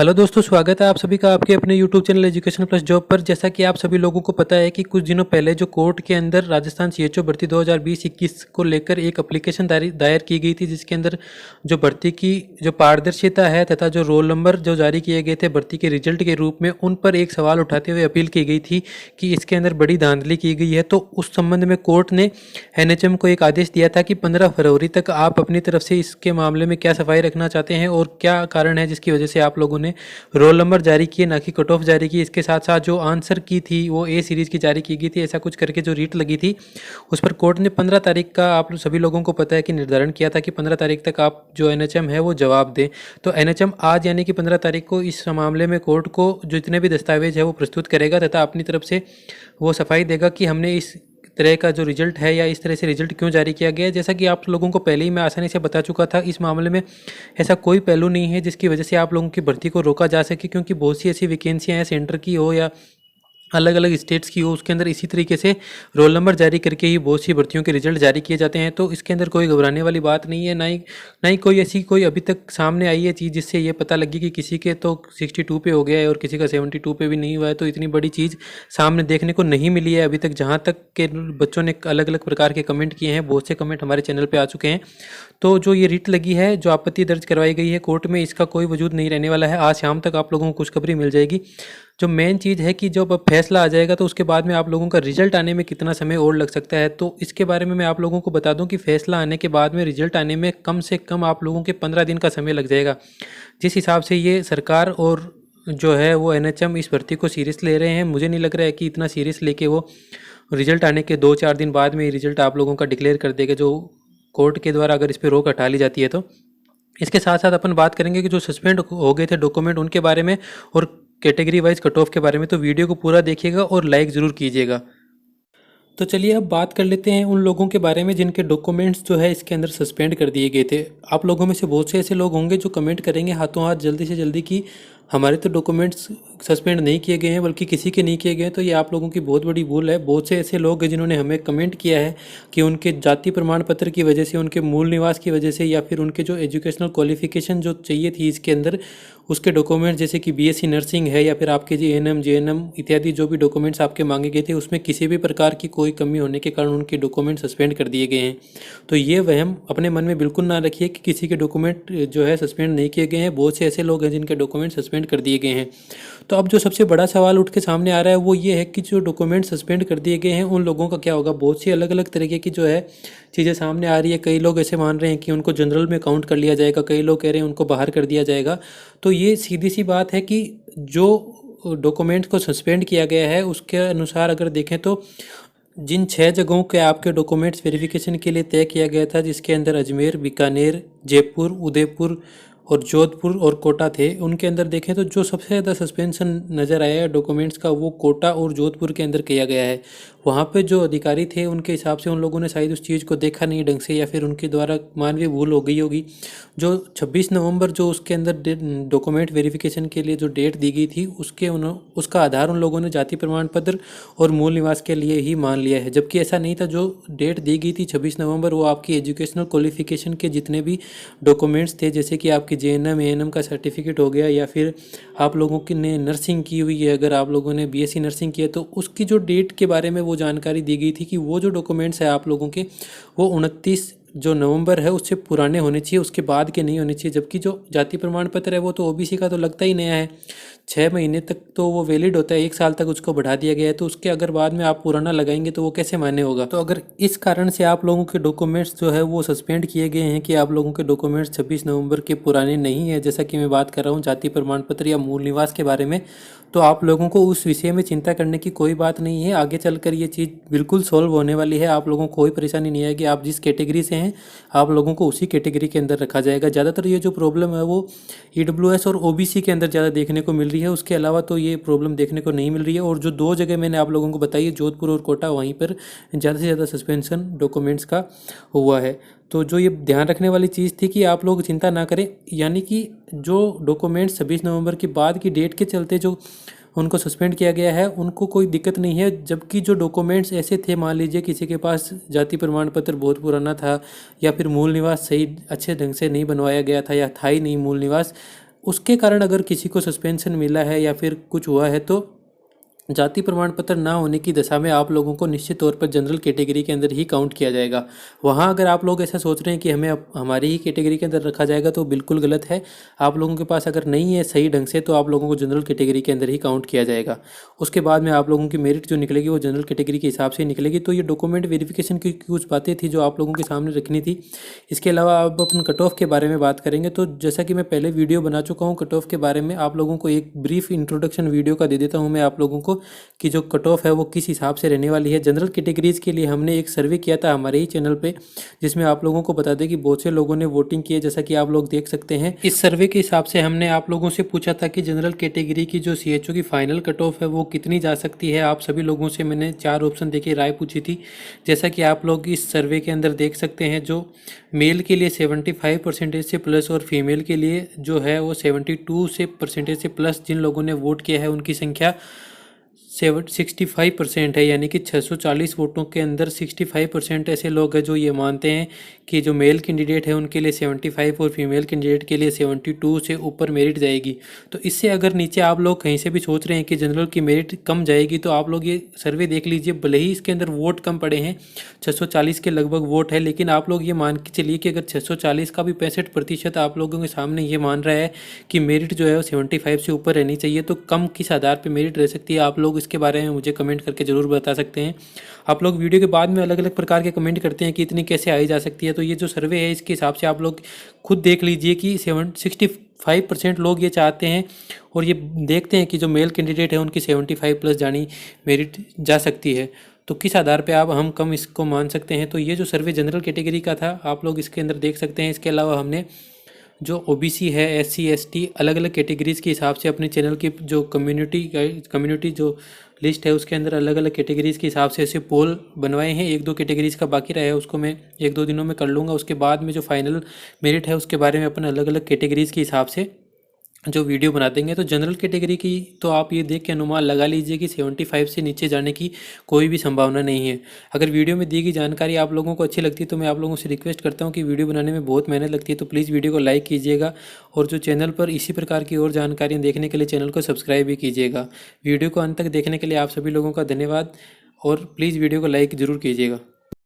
Hello दोस्तों, स्वागत है आप सभी का आपके अपने YouTube channel education plus job पर। जैसा कि आप सभी लोगों को पता है कि कुछ दिनों पहले जो कोर्ट के अंदर राजस्थान सीएचओ भर्ती 2020-21 को लेकर एक एप्लीकेशन दायर की गई थी, जिसके अंदर जो भर्ती की जो पारदर्शिता है तथा जो रोल नंबर जो जारी किए गए थे भर्ती के रिजल्ट के रूप में, उन पर एक सवाल उठाते हुए अपील की गई थी कि इसके अंदर बड़ी धांधली की गई है। तो उस संबंध में कोर्ट ने एनएचएम को एक आदेश दिया था कि 15 फरवरी तक आप अपनी तरफ से इसके मामले में क्या सफाई रखना चाहते हैं और क्या कारण है जिसकी वजह से आप लोगों ने रोल नंबर जारी किए, ना कि कट ऑफ जारी की। इसके साथ साथ जो आंसर की थी वो ए सीरीज़ की जारी की गई थी। ऐसा कुछ करके जो रीट लगी थी उस पर कोर्ट ने 15 तारीख का, आप सभी लोगों को पता है कि निर्धारण किया था कि 15 तारीख तक आप जो एनएचएम है वो जवाब दें। तो एनएचएम आज यानी कि 15 तारीख को इस मामले में कोर्ट को जो जितने भी दस्तावेज है वो प्रस्तुत करेगा तथा अपनी तरफ से वो सफाई देगा कि हमने इस तरह का जो रिजल्ट है या इस तरह से रिजल्ट क्यों जारी किया गया है। जैसा कि आप लोगों को पहले ही मैं आसानी से बता चुका था, इस मामले में ऐसा कोई पहलू नहीं है जिसकी वजह से आप लोगों की भर्ती को रोका जा सके, क्योंकि बहुत सी ऐसी वैकेंसियां हैं, सेंटर की हो या अलग अलग स्टेट्स की हो, उसके अंदर इसी तरीके से रोल नंबर जारी करके ही बहुत सी भर्तियों के रिजल्ट जारी किए जाते हैं। तो इसके अंदर कोई घबराने वाली बात नहीं है, ना ही कोई ऐसी कोई अभी तक सामने आई है चीज़ जिससे ये पता लगी कि किसी के तो 62 पे हो गया है और किसी का 72 पे भी नहीं हुआ है। तो इतनी बड़ी चीज़ सामने देखने को नहीं मिली है अभी तक। जहाँ तक के बच्चों ने अलग अलग प्रकार के कमेंट किए हैं, बहुत से कमेंट हमारे चैनल पर आ चुके हैं। तो जो ये रिट लगी है, जो आपत्ति दर्ज करवाई गई है कोर्ट में, इसका कोई वजूद नहीं रहने वाला है। आज शाम तक आप लोगों को खुशखबरी मिल जाएगी। जो मेन चीज़ है कि जब अब फैसला आ जाएगा तो उसके बाद में आप लोगों का रिजल्ट आने में कितना समय और लग सकता है, तो इसके बारे में मैं आप लोगों को बता दूं कि फैसला आने के बाद में रिजल्ट आने में कम से कम आप लोगों के 15 दिन का समय लग जाएगा। जिस हिसाब से ये सरकार और जो है वो एनएचएम इस भर्ती को सीरियस ले रहे हैं, मुझे नहीं लग रहा है कि इतना सीरियस लेके वो रिजल्ट आने के 2-4 दिन बाद में रिजल्ट आप लोगों का डिक्लेयर कर देगा, जो कोर्ट के द्वारा अगर इस पर रोक हटा ली जाती है तो। इसके साथ साथ अपन बात करेंगे कि जो सस्पेंड हो गए थे डॉक्यूमेंट उनके बारे में और कैटेगरी वाइज कट ऑफ के बारे में। तो वीडियो को पूरा देखिएगा और लाइक ज़रूर कीजिएगा। तो चलिए अब बात कर लेते हैं उन लोगों के बारे में जिनके डॉक्यूमेंट्स जो है इसके अंदर सस्पेंड कर दिए गए थे। आप लोगों में से बहुत से ऐसे लोग होंगे जो कमेंट करेंगे हाथों हाथ जल्दी से जल्दी कि हमारे तो डॉक्यूमेंट्स सस्पेंड नहीं किए गए हैं बल्कि किसी के नहीं किए गए हैं। तो ये आप लोगों की बहुत बड़ी भूल है। बहुत से ऐसे लोग हैं जिन्होंने हमें कमेंट किया है कि उनके जाति प्रमाण पत्र की वजह से, उनके मूल निवास की वजह से या फिर उनके जो एजुकेशनल क्वालिफिकेशन जो चाहिए थी इसके अंदर, उसके डॉक्यूमेंट जैसे कि बीएससी नर्सिंग है या फिर आपके जी एएनएम जेएनएम इत्यादि जो भी डॉक्यूमेंट्स आपके मांगे गए थे उसमें किसी भी प्रकार की कोई कमी होने के कारण उनके डॉक्यूमेंट सस्पेंड कर दिए गए हैं। तो ये वहम अपने मन में बिल्कुल ना रखिए कि किसी के डॉक्यूमेंट जो है सस्पेंड नहीं किए गए हैं। बहुत से ऐसे लोग हैं जिनके डॉक्यूमेंट सस्पेंड कर दिए गए हैं। तो अब जो सबसे बड़ा सवाल उठ के सामने आ रहा है वो ये है कि जो डॉक्यूमेंट सस्पेंड कर दिए गए हैं उन लोगों का क्या होगा। बहुत सी अलग अलग तरीके की जो है चीज़ें सामने आ रही है। कई लोग ऐसे मान रहे हैं कि उनको जनरल में काउंट कर लिया जाएगा, कई लोग कह रहे हैं उनको बाहर कर दिया जाएगा। तो ये सीधी सी बात है कि जो डॉक्यूमेंट को सस्पेंड किया गया है उसके अनुसार अगर देखें तो जिन 6 जगहों के आपके डॉक्यूमेंट्स वेरिफिकेशन के लिए तय किया गया था, जिसके अंदर अजमेर, बीकानेर, जयपुर, उदयपुर और जोधपुर और कोटा थे, उनके अंदर देखें तो जो सबसे ज़्यादा सस्पेंशन नज़र आया है डॉक्यूमेंट्स का वो कोटा और जोधपुर के अंदर किया गया है। वहाँ पे जो अधिकारी थे उनके हिसाब से उन लोगों ने शायद उस चीज़ को देखा नहीं ढंग से या फिर उनके द्वारा मानवीय भूल हो गई होगी। जो 26 नवंबर जो उसके अंदर डॉक्यूमेंट वेरिफिकेशन के लिए जो डेट दी गई थी उसका आधार उन लोगों ने जाति प्रमाण पत्र और मूल निवास के लिए ही मान लिया है, जबकि ऐसा नहीं था। जो डेट दी गई थी 26 नवंबर वो आपकी एजुकेशनल क्वालिफिकेशन के जितने भी डॉक्यूमेंट्स थे, जैसे कि आपकी जेएनएम एएनएम का सर्टिफिकेट हो गया या फिर आप लोगों की ने नर्सिंग की हुई है, अगर आप लोगों ने बीएससी नर्सिंग की है तो उसकी जो डेट के बारे में वो जानकारी दी गई थी कि वो जो डॉक्यूमेंट्स है आप लोगों के वो 29 जो नवंबर है उससे पुराने होने चाहिए, उसके बाद के नहीं होने चाहिए। जबकि जो जाति प्रमाण पत्र है वो तो ओबीसी का तो लगता ही नया है, 6 महीने तक तो वो वैलिड होता है, 1 साल तक उसको बढ़ा दिया गया है। तो उसके अगर बाद में आप पुराना लगाएंगे तो वो कैसे मान्य होगा। तो अगर इस कारण से आप लोगों के डॉक्यूमेंट्स जो है वो सस्पेंड किए गए हैं कि आप लोगों के डॉक्यूमेंट्स 26 नवंबर के पुराने नहीं है, जैसा कि मैं बात कर रहा हूँ जाति प्रमाण पत्र या मूल निवास के बारे में, तो आप लोगों को उस विषय में चिंता करने की कोई बात नहीं है। आगे चलकर ये चीज़ बिल्कुल सॉल्व होने वाली है। आप लोगों को कोई परेशानी नहीं आएगी। आप जिस कैटेगरी से हैं आप लोगों को उसी कैटेगरी के अंदर रखा जाएगा। ज़्यादातर ये जो प्रॉब्लम है वो ईडब्ल्यूएस और ओबीसी के अंदर ज़्यादा देखने को मिल रही है, उसके अलावा तो ये प्रॉब्लम देखने को नहीं मिल रही है। और जो 2 जगह मैंने आप लोगों को बताई है, जोधपुर और कोटा, वहीं पर ज़्यादा से ज़्यादा सस्पेंशन डॉक्यूमेंट्स का हुआ है। तो जो ये ध्यान रखने वाली चीज़ थी कि आप लोग चिंता ना करें, यानी कि जो डॉक्यूमेंट्स 26 नवंबर के बाद की डेट के चलते जो उनको सस्पेंड किया गया है उनको कोई दिक्कत नहीं है। जबकि जो डॉक्यूमेंट्स ऐसे थे, मान लीजिए किसी के पास जाति प्रमाण पत्र बहुत पुराना था या फिर मूल निवास सही अच्छे ढंग से नहीं बनवाया गया था या था ही नहीं मूल निवास, उसके कारण अगर किसी को सस्पेंशन मिला है या फिर कुछ हुआ है तो जाति प्रमाण पत्र ना होने की दशा में आप लोगों को निश्चित तौर पर जनरल कैटेगरी के अंदर ही काउंट किया जाएगा। वहाँ अगर आप लोग ऐसा सोच रहे हैं कि हमें हमारी ही कैटेगरी के अंदर रखा जाएगा तो बिल्कुल गलत है। आप लोगों के पास अगर नहीं है सही ढंग से तो आप लोगों को जनरल कैटेगरी के अंदर ही काउंट किया जाएगा। उसके बाद में आप लोगों की मेरिट जो निकलेगी वो जनरल कैटेगरी के हिसाब से निकलेगी। तो ये डॉक्यूमेंट वेरिफिकेशन की कुछ बातें थी जो आप लोगों के सामने रखनी थी। इसके अलावा आप अपन कट ऑफ के बारे में बात करेंगे। तो जैसा कि मैं पहले वीडियो बना चुका हूँ कट ऑफ के बारे में, आप लोगों को एक ब्रीफ इंट्रोडक्शन वीडियो का दे देता हूँ मैं आप लोगों को कि जो कट ऑफ है वो किस हिसाब से रहने वाली है। जनरल कैटेगरीज के लिए हमने एक सर्वे किया था हमारे ही चैनल पे, जिसमें आप लोगों को बता दें कि बहुत से लोगों ने वोटिंग की है, जैसा कि आप लोग देख सकते हैं। इस सर्वे के हिसाब से हमने आप लोगों से पूछा था कि जनरल कैटेगरी की जो CHO की फाइनल कट ऑफ है वो कितनी जा सकती है। आप सभी लोगों से मैंने 4 ऑप्शन देके राय पूछी थी। जैसा कि आप लोग इस सर्वे के अंदर देख सकते हैं, जो मेल के लिए 75% से प्लस और फीमेल के लिए जो है वो 72% से प्लस जिन लोगों ने वोट किया है उनकी संख्या 65% है। यानी कि 640 वोटों के अंदर 65% ऐसे लोग हैं जो ये मानते हैं कि जो मेल कैंडिडेट है उनके लिए 75 और फीमेल कैंडिडेट के लिए 72 से ऊपर मेरिट जाएगी। तो इससे अगर नीचे आप लोग कहीं से भी सोच रहे हैं कि जनरल की मेरिट कम जाएगी तो आप लोग ये सर्वे देख लीजिए। भले ही इसके अंदर वोट कम पड़े हैं, 640 के लगभग वोट है, लेकिन आप लोग ये मान के चलिए कि अगर 640 का भी 65% आप लोगों के सामने ये मान रहा है कि मेरिट जो है वो 75 से ऊपर रहनी चाहिए, तो कम किस आधार पर मेरिट रह सकती है। आप लोग इसके बारे में मुझे कमेंट करके ज़रूर बता सकते हैं। आप लोग वीडियो के बाद में अलग अलग प्रकार के कमेंट करते हैं कि इतनी कैसे आई जा सकती है। तो ये जो सर्वे है इसके हिसाब से आप लोग खुद देख लीजिए कि 65% लोग ये चाहते हैं और ये देखते हैं कि जो मेल कैंडिडेट है उनकी 75 प्लस जानी मेरिट जा सकती है। तो किस आधार पे आप हम कम इसको मान सकते हैं। तो ये जो सर्वे जनरल कैटेगरी का था आप लोग इसके अंदर देख सकते हैं। इसके अलावा हमने जो OBC है, SC ST अलग अलग कैटेगरीज़ के हिसाब से अपने चैनल की जो कम्युनिटी जो लिस्ट है उसके अंदर अलग अलग कैटेगरीज़ के हिसाब से ऐसे पोल बनवाए हैं। 1-2 कैटेगरीज़ का बाकी रहा है, उसको मैं 1-2 दिनों में कर लूँगा। उसके बाद में जो फाइनल मेरिट है उसके बारे में अपन अलग अलग कैटेगरीज़ के हिसाब से जो वीडियो बना देंगे। तो जनरल कैटेगरी की तो आप ये देख के अनुमान लगा लीजिए कि 75 से नीचे जाने की कोई भी संभावना नहीं है। अगर वीडियो में दी गई जानकारी आप लोगों को अच्छी लगती है तो मैं आप लोगों से रिक्वेस्ट करता हूँ कि वीडियो बनाने में बहुत मेहनत लगती है, तो प्लीज़ वीडियो को लाइक कीजिएगा और जो चैनल पर इसी प्रकार की और जानकारियाँ देखने के लिए चैनल को सब्सक्राइब भी कीजिएगा। वीडियो को अंत तक देखने के लिए आप सभी लोगों का धन्यवाद और प्लीज़ वीडियो को लाइक ज़रूर कीजिएगा।